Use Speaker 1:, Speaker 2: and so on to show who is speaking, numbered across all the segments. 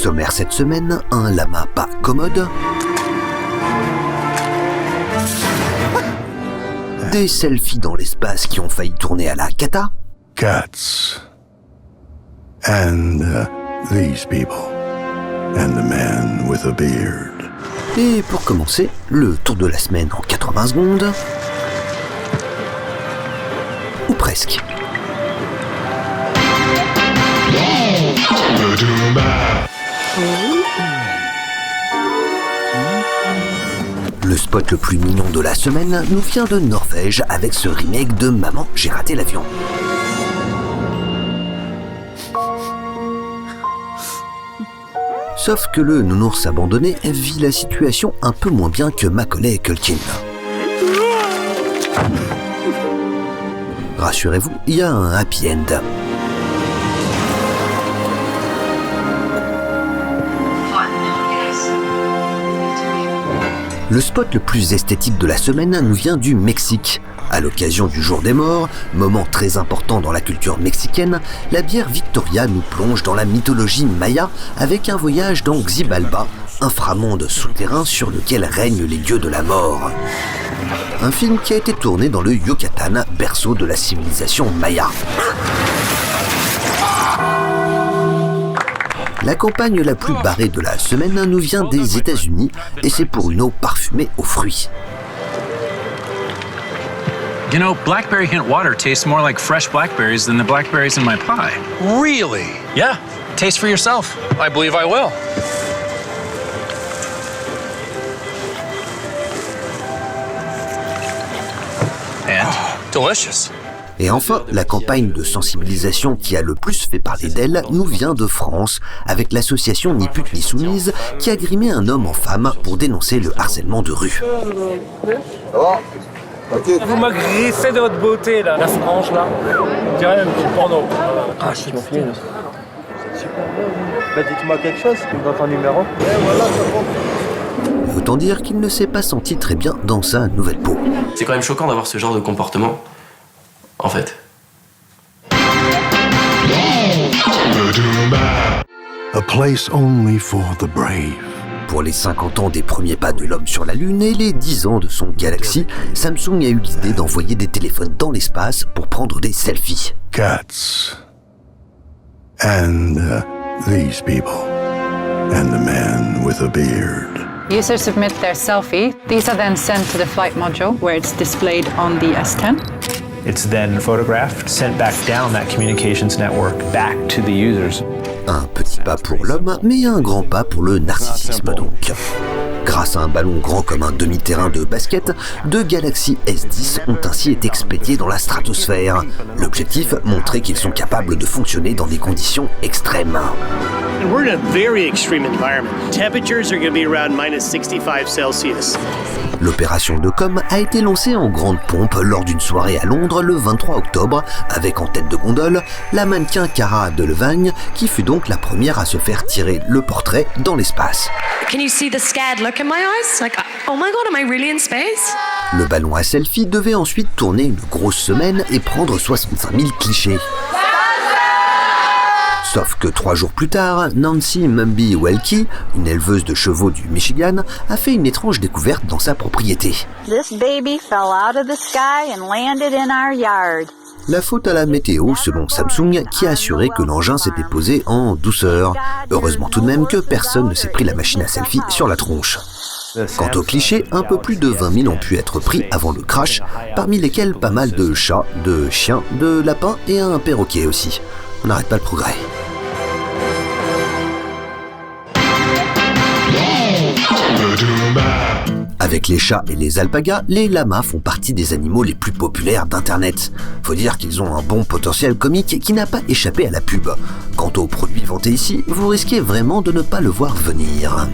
Speaker 1: sommaire cette semaine, un lama pas commode, des selfies dans l'espace qui ont failli tourner à la cata,
Speaker 2: Cats. And these people. And the man with a beard.
Speaker 1: et pour commencer, le tour de la semaine en 80 secondes, ou presque. Le spot le plus mignon de la semaine nous vient de Norvège avec ce remake de Maman, j'ai raté l'avion. Sauf que le nounours abandonné vit la situation un peu moins bien que Macaulay Culkin. Rassurez-vous, il y a un happy end. Le spot le plus esthétique de la semaine nous vient du Mexique. À l'occasion du Jour des Morts, moment très important dans la culture mexicaine, la bière Victoria nous plonge dans la mythologie maya avec un voyage dans Xibalba, inframonde souterrain sur lequel règnent les dieux de la mort. Un film qui a été tourné dans le Yucatan, berceau de la civilisation maya. La campagne la plus barrée de la semaine nous vient des États-Unis et c'est pour une eau parfumée aux fruits.
Speaker 3: You know, blackberry hint water tastes more like fresh blackberries than the blackberries in my pie.
Speaker 4: Really?
Speaker 3: Yeah, taste for yourself.
Speaker 4: I believe I will.
Speaker 3: And?
Speaker 4: Delicious.
Speaker 1: Et enfin, la campagne de sensibilisation qui a le plus fait parler d'elle nous vient de France, avec l'association Ni pute ni soumise qui a grimé un homme en femme pour dénoncer le harcèlement de rue.
Speaker 5: Vous m'agressez de votre beauté, là, la frange, là. On dirait un petit porno. Ah, je suis mon film. Bah, dites-moi quelque chose, dans ton numéro.
Speaker 1: Autant dire qu'il ne s'est pas senti très bien dans sa nouvelle peau.
Speaker 6: C'est quand même choquant d'avoir ce genre de comportement, en fait.
Speaker 2: A place only for the brave.
Speaker 1: Pour les 50 ans des premiers pas de l'homme sur la Lune et les 10 ans de son Galaxy, Samsung a eu l'idée d'envoyer des téléphones dans l'espace pour prendre des selfies.
Speaker 2: Cats. And these people. And the man with a beard.
Speaker 7: Users submit their selfie. These are then sent to the flight module where it's displayed on the S10.
Speaker 8: It's then photographed, sent back down that communications network back to the users.
Speaker 1: Un petit pas pour l'homme, mais un grand pas pour le narcissisme donc. Grâce à un ballon grand comme un demi-terrain de basket, deux Galaxy S10 ont ainsi été expédiés dans la stratosphère. L'objectif, montrer qu'ils sont capables de fonctionner dans des conditions extrêmes.
Speaker 9: And we're in a very extreme environment. Temperatures are going to be around -65 Celsius.
Speaker 1: L'opération de com a été lancée en grande pompe lors d'une soirée à Londres le 23 octobre, avec en tête de gondole la mannequin Cara Delevingne, qui fut donc la première à se faire tirer le portrait dans l'espace.
Speaker 10: Can you see the scared look in my eyes? Like, oh my god, am I really in space?
Speaker 1: Le ballon à selfie devait ensuite tourner une grosse semaine et prendre 65 000 clichés. Sauf que 3 jours plus tard, Nancy Mumby Welke, une éleveuse de chevaux du Michigan, a fait une étrange découverte dans sa propriété.
Speaker 11: This baby fell out of the sky and landed in our yard.
Speaker 1: La faute à la météo, selon Samsung, qui a assuré que l'engin s'était posé en douceur. Heureusement tout de même que personne ne s'est pris la machine à selfie sur la tronche. Quant aux clichés, un peu plus de 20 000 ont pu être pris avant le crash, parmi lesquels pas mal de chats, de chiens, de lapins et un perroquet aussi. On n'arrête pas le progrès. Avec les chats et les alpagas, les lamas font partie des animaux les plus populaires d'Internet. Faut dire qu'ils ont un bon potentiel comique qui n'a pas échappé à la pub. Quant aux produits vantés ici, vous risquez vraiment de ne pas le voir venir.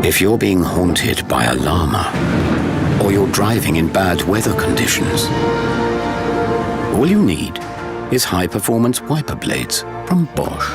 Speaker 12: If you're being haunted by a llama, or you're driving in bad weather conditions, all you need is high-performance wiper blades from Bosch.